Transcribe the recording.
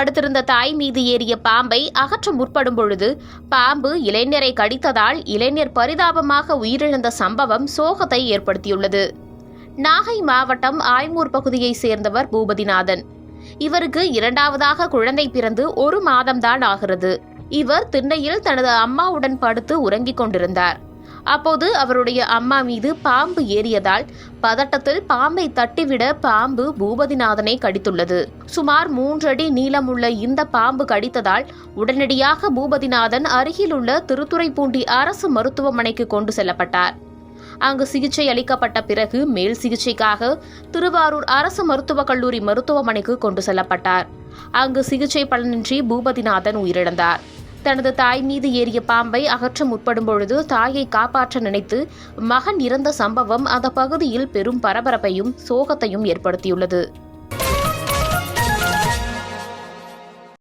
படுத்திருந்த தாய் மீது ஏறிய பாம்பை அகற்ற முற்படும் பொழுது பாம்பு இளைஞரை கடித்ததால் இளைஞர் பரிதாபமாக உயிரிழந்த சம்பவம் சோகத்தை ஏற்படுத்தியுள்ளது. நாகை மாவட்டம் ஆய்மூர் பகுதியைச் சேர்ந்தவர் பூபதிநாதன். இவருக்கு இரண்டாவதாக குழந்தை பிறந்து 1 மாதம்தான் ஆகிறது. இவர் திண்ணையில் தனது அம்மாவுடன் படுத்து உறங்கிக் கொண்டிருந்தார். அப்போது அவருடைய அம்மா மீது பாம்பு ஏறியதால் பதட்டத்தில் பாம்பை தட்டிவிட பாம்பு பூபதிநாதனை கடித்துள்ளது. சுமார் 3 அடி நீளமுள்ள இந்த பாம்பு கடித்ததால் உடனடியாக பூபதிநாதன் அருகிலுள்ள திருத்துறைப்பூண்டி அரசு மருத்துவமனைக்கு கொண்டு செல்லப்பட்டார். அங்கு சிகிச்சை அளிக்கப்பட்ட பிறகு மேல் சிகிச்சைக்காக திருவாரூர் அரசு மருத்துவக் கல்லூரி மருத்துவமனைக்கு கொண்டு செல்லப்பட்டார். அங்கு சிகிச்சை பலனின்றி பூபதிநாதன் உயிரிழந்தார். தனது தாய் மீது ஏறிய பாம்பை அகற்ற முற்படும் பொழுது தாயை காப்பாற்ற நினைத்து மகன் இறந்த சம்பவம் அந்த பகுதியில் பெரும் பரபரப்பையும் சோகத்தையும் ஏற்படுத்தியுள்ளது.